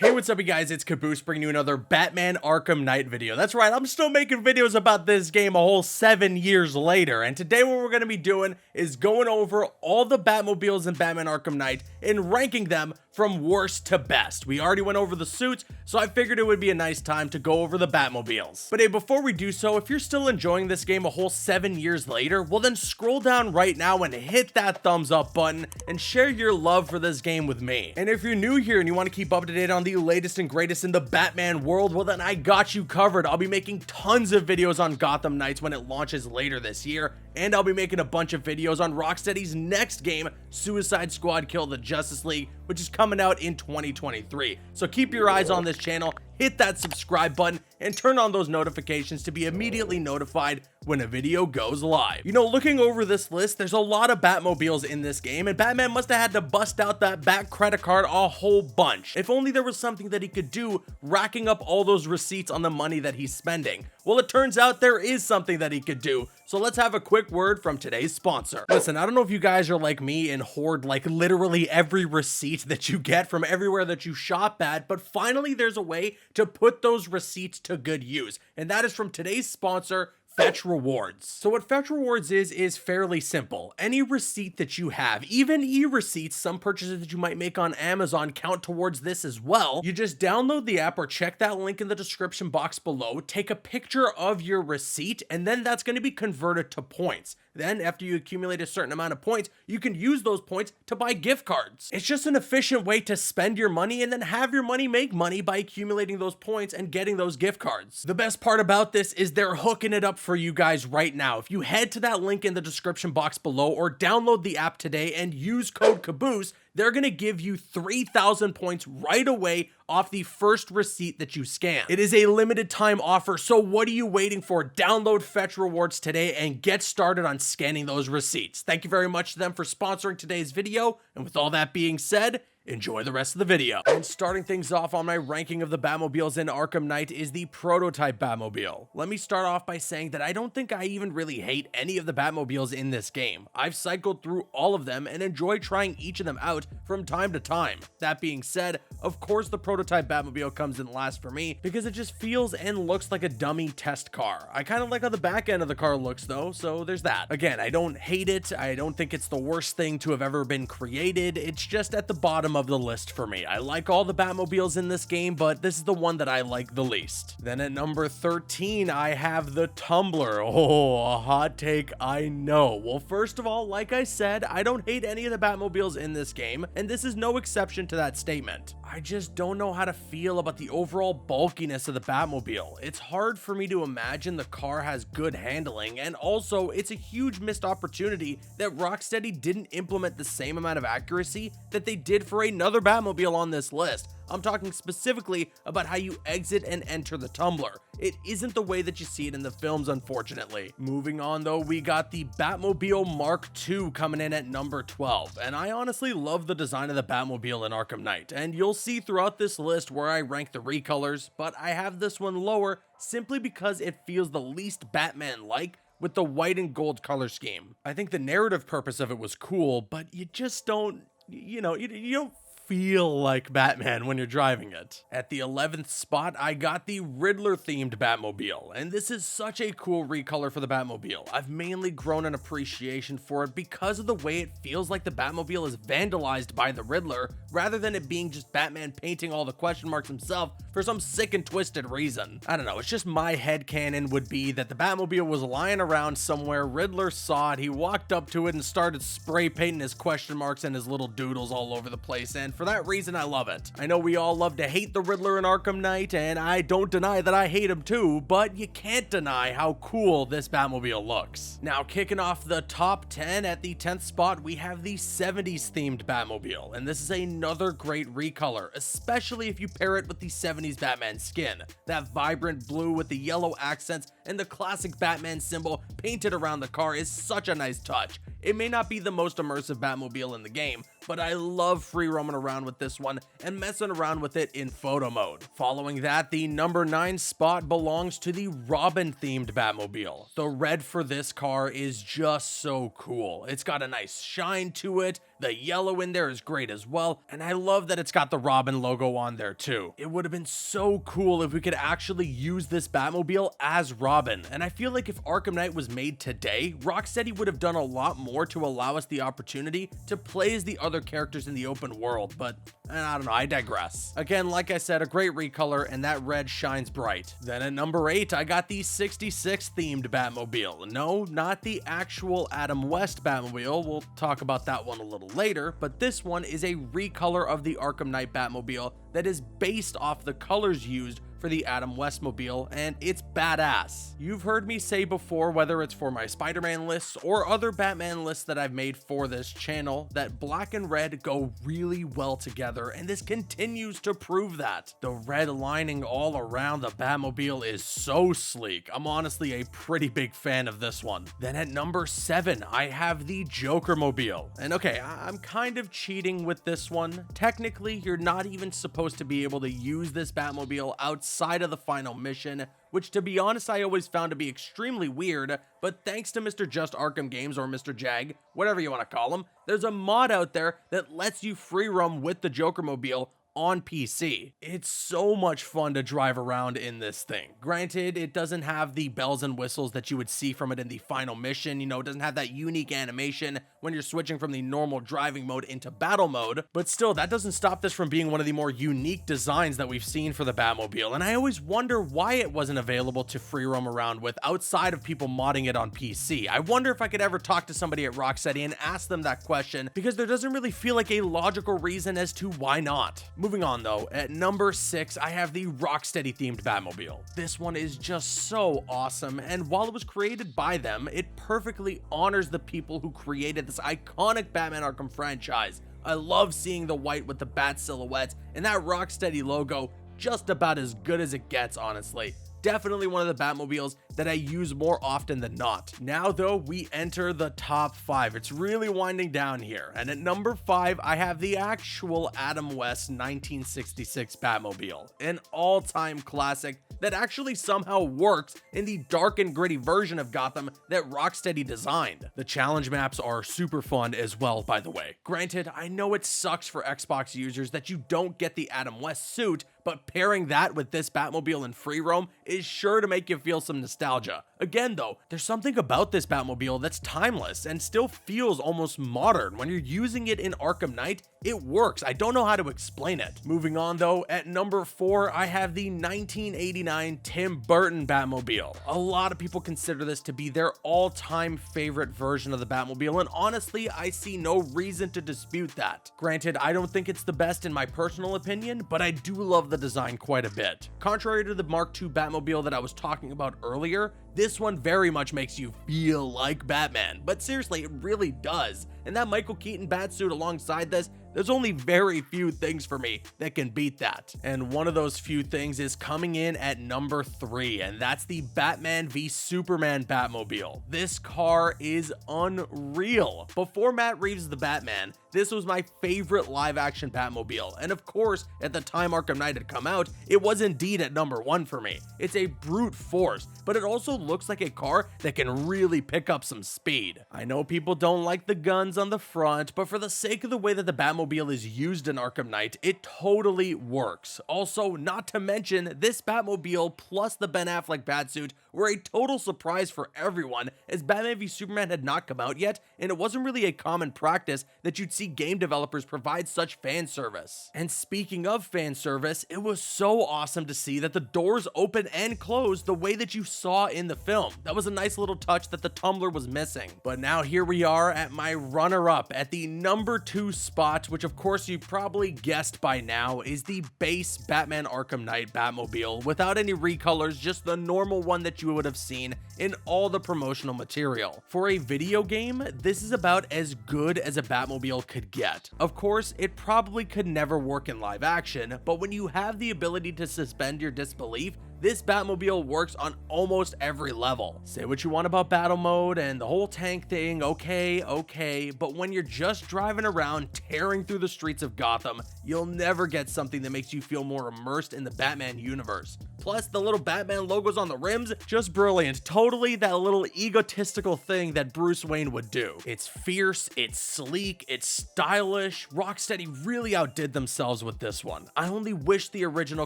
Hey, what's up you guys, it's Caboose bringing you another Batman Arkham Knight video. That's right, I'm still making videos about this game a whole 7 years later, and today what we're going to be doing is going over all the Batmobiles in Batman Arkham Knight and ranking them from worst to best. We already went over the suits, so I figured it would be a nice time to go over the Batmobiles. But hey, before we do so, if you're still enjoying this game a whole 7 years later, well then scroll down right now and hit that thumbs up button and share your love for this game with me. And if you're new here and you want to keep up to date on the latest and greatest in the Batman world, well then I got you covered. I'll be making tons of videos on Gotham Knights when it launches later this year, and I'll be making a bunch of videos on Rocksteady's next game, Suicide Squad Kill the Justice League, which is coming out in 2023. So keep your eyes on this channel, hit that subscribe button, and turn on those notifications to be immediately notified when a video goes live. You know, looking over this list, there's a lot of Batmobiles in this game, and Batman must have had to bust out that Bat credit card a whole bunch. If only there was something that he could do, racking up all those receipts on the money that he's spending. Well, it turns out there is something that he could do, so let's have a quick word from today's sponsor. Listen, I don't know if you guys are like me and hoard like literally every receipt that you get from everywhere that you shop at, but finally there's a way to put those receipts to good use, and that is from today's sponsor, Fetch Rewards. So what Fetch Rewards is fairly simple. Any receipt that you have, even e-receipts, some purchases that you might make on Amazon count towards this as well. You just download the app or check that link in the description box below, take a picture of your receipt, and then that's going to be converted to points. Then after you accumulate a certain amount of points, you can use those points to buy gift cards. It's just an efficient way to spend your money and then have your money make money by accumulating those points and getting those gift cards. The best part about this is they're hooking it up for you guys right now. If you head to that link in the description box below or download the app today and use code Caboose, they're going to give you 3,000 points right away off the first receipt that you scan. It is a limited time offer, so what are you waiting for? Download Fetch Rewards today and get started on scanning those receipts. Thank you very much to them for sponsoring today's video, and with all that being said, enjoy the rest of the video. And starting things off on my ranking of the Batmobiles in Arkham Knight is the prototype Batmobile. Let me start off by saying that I don't think I even really hate any of the Batmobiles in this game. I've cycled through all of them and enjoy trying each of them out from time to time. That being said, of course the prototype Batmobile comes in last for me because it just feels and looks like a dummy test car. I kind of like how the back end of the car looks though, so there's that. Again, I don't hate it. I don't think it's the worst thing to have ever been created. It's just at the bottom of the list for me. I like all the Batmobiles in this game, but this is the one that I like the least. Then at number 13, I have the Tumbler. Oh, a hot take, I know. Well, first of all, like I said, I don't hate any of the Batmobiles in this game, and this is no exception to that statement. I just don't know how to feel about the overall bulkiness of the Batmobile. It's hard for me to imagine the car has good handling, and also it's a huge missed opportunity that Rocksteady didn't implement the same amount of accuracy that they did for another Batmobile on this list. I'm talking specifically about how you exit and enter the Tumbler. It isn't the way that you see it in the films, unfortunately. Moving on though, we got the Batmobile Mark II coming in at number 12, and I honestly love the design of the Batmobile in Arkham Knight, and you'll see throughout this list where I rank the recolors, but I have this one lower simply because it feels the least Batman-like with the white and gold color scheme. I think the narrative purpose of it was cool, but you just don't, you don't feel like Batman when you're driving it. At the 11th spot, I got the Riddler themed Batmobile, and this is such a cool recolor for the Batmobile. I've mainly grown an appreciation for it because of the way it feels like the Batmobile is vandalized by the Riddler, rather than it being just Batman painting all the question marks himself for some sick and twisted reason. I don't know, it's just my headcanon would be that the Batmobile was lying around somewhere, Riddler saw it, he walked up to it and started spray painting his question marks and his little doodles all over the place, and for that reason, I love it. I know we all love to hate the Riddler in Arkham Knight, and I don't deny that I hate him too, but you can't deny how cool this Batmobile looks. Now, kicking off the top 10, at the 10th spot, we have the 70s themed Batmobile, and this is another great recolor, especially if you pair it with the 70s Batman skin. That vibrant blue with the yellow accents and the classic Batman symbol painted around the car is such a nice touch. It may not be the most immersive Batmobile in the game, but I love free roaming around around with this one and messing around with it in photo mode. Following that, the number 9 spot belongs to the Robin themed Batmobile. The red for this car is just so cool. It's got a nice shine to it. The yellow in there is great as well, and I love that it's got the Robin logo on there too. It would have been so cool if we could actually use this Batmobile as Robin, and I feel like if Arkham Knight was made today, Rocksteady would have done a lot more to allow us the opportunity to play as the other characters in the open world, but I don't know, I digress. Again, like I said, a great recolor, and that red shines bright. Then at number 8, I got the 66 themed Batmobile. No, not the actual Adam West Batmobile. We'll talk about that one a little later, but this one is a recolor of the Arkham Knight Batmobile that is based off the colors used for the Adam West mobile, and it's badass. You've heard me say before, whether it's for my Spider-Man lists or other Batman lists that I've made for this channel, that black and red go really well together, and this continues to prove that. The red lining all around the Batmobile is so sleek. I'm honestly a pretty big fan of this one. Then at number 7, I have the Joker mobile. And okay, I'm kind of cheating with this one. Technically, you're not even supposed to be able to use this Batmobile outside of the final mission, which to be honest I always found to be extremely weird, but thanks to Mr. Just Arkham Games, or Mr. Jag, whatever you want to call him, there's a mod out there that lets you free roam with the Joker mobile on PC. It's so much fun to drive around in this thing. Granted, it doesn't have the bells and whistles that you would see from it in the final mission, it doesn't have that unique animation when you're switching from the normal driving mode into battle mode, but still, that doesn't stop this from being one of the more unique designs that we've seen for the Batmobile, and I always wonder why it wasn't available to free roam around with outside of people modding it on PC. I wonder if I could ever talk to somebody at Rocksteady and ask them that question, because there doesn't really feel like a logical reason as to why not. Moving on though, at number 6, I have the Rocksteady themed Batmobile. This one is just so awesome, and while it was created by them, it perfectly honors the people who created this iconic Batman Arkham franchise. I love seeing the white with the bat silhouettes and that Rocksteady logo, just about as good as it gets, honestly. Definitely one of the Batmobiles that I use more often than not. Now though, we enter the top 5. It's really winding down here. And at number 5, I have the actual Adam West 1966 Batmobile. An all-time classic that actually somehow works in the dark and gritty version of Gotham that Rocksteady designed. The challenge maps are super fun as well, by the way. Granted, I know it sucks for Xbox users that you don't get the Adam West suit, but pairing that with this Batmobile in free roam is sure to make you feel some nostalgia. Again though, there's something about this Batmobile that's timeless and still feels almost modern. When you're using it in Arkham Knight, it works. I don't know how to explain it. Moving on though, at number 4, I have the 1989 Tim Burton Batmobile. A lot of people consider this to be their all-time favorite version of the Batmobile, and honestly, I see no reason to dispute that. Granted, I don't think it's the best in my personal opinion, but I do love the design quite a bit. Contrary to the Mark II Batmobile that I was talking about earlier, this one very much makes you feel like Batman, but seriously, it really does. And that Michael Keaton Batsuit alongside this, there's only very few things for me that can beat that. And one of those few things is coming in at number 3, and that's the Batman v Superman Batmobile. This car is unreal. Before Matt Reeves' The Batman, this was my favorite live-action Batmobile, and of course, at the time Arkham Knight had come out, it was indeed at number 1 for me. It's a brute force, but it also looks like a car that can really pick up some speed. I know people don't like the guns on the front, but for the sake of the way that the Batmobile is used in Arkham Knight, it totally works. Also, not to mention, this Batmobile plus the Ben Affleck Batsuit were a total surprise for everyone, as Batman v Superman had not come out yet, and it wasn't really a common practice that you'd see game developers provide such fan service. And speaking of fan service, it was so awesome to see that the doors open and close the way that you saw in the film. That was a nice little touch that the Tumbler was missing. But now here we are at my runner-up at the number 2 spot, which of course you probably guessed by now is the base Batman Arkham Knight Batmobile without any recolors, just the normal one that you would have seen in all the promotional material. For a video game, this is about as good as a Batmobile could get. Of course, it probably could never work in live action, but when you have the ability to suspend your disbelief, this Batmobile works on almost every level. Say what you want about battle mode and the whole tank thing, okay, but when you're just driving around tearing through the streets of Gotham, you'll never get something that makes you feel more immersed in the Batman universe. Plus, the little Batman logos on the rims, just brilliant. Totally that little egotistical thing that Bruce Wayne would do. It's fierce, it's sleek, it's stylish. Rocksteady really outdid themselves with this one. I only wish the original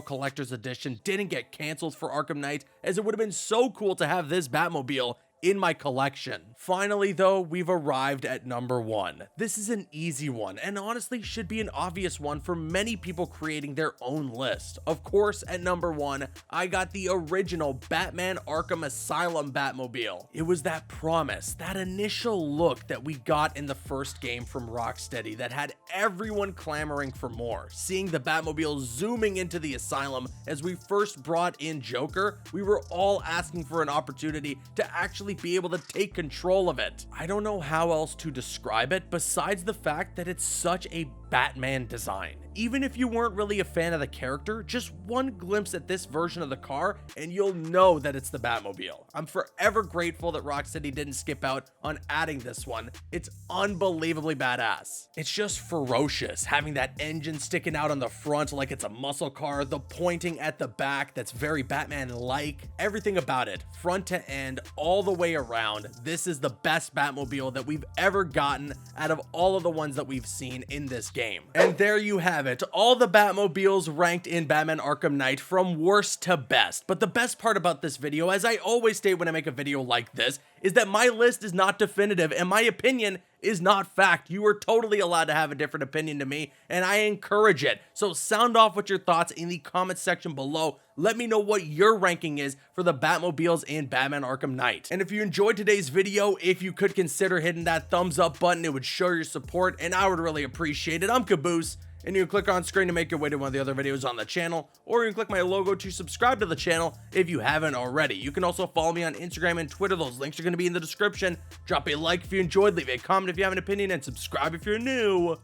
collector's edition didn't get canceled for Arkham Knight, as it would have been so cool to have this Batmobile in my collection. Finally though, we've arrived at number 1. This is an easy one, and honestly should be an obvious one for many people creating their own list. Of course, at number 1, I got the original Batman Arkham Asylum Batmobile. It was that promise, that initial look that we got in the first game from Rocksteady that had everyone clamoring for more. Seeing the Batmobile zooming into the asylum as we first brought in Joker, we were all asking for an opportunity to actually be able to take control of it. I don't know how else to describe it besides the fact that it's such a Batman design. Even if you weren't really a fan of the character, just one glimpse at this version of the car and you'll know that it's the Batmobile. I'm forever grateful that Rocksteady didn't skip out on adding this one. It's unbelievably badass. It's just ferocious, having that engine sticking out on the front like it's a muscle car, the pointing at the back that's very Batman-like. Everything about it, front to end, all the way around, this is the best Batmobile that we've ever gotten out of all of the ones that we've seen in this game. And there you have it, all the Batmobiles ranked in Batman Arkham Knight from worst to best. But the best part about this video, as I always state when I make a video like this, is that my list is not definitive and my opinion is not fact. You are totally allowed to have a different opinion to me, and I encourage it. So sound off with your thoughts in the comment section below. Let me know what your ranking is for the Batmobiles in Batman Arkham Knight. And if you enjoyed today's video, if you could consider hitting that thumbs up button, it would show your support and I would really appreciate it. I'm Caboose, and you can click on screen to make your way to one of the other videos on the channel, or you can click my logo to subscribe to the channel if you haven't already. You can also follow me on Instagram and Twitter. Those links are going to be in the description. Drop a like if you enjoyed, leave a comment if you have an opinion, and subscribe if you're new.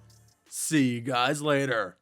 See you guys later.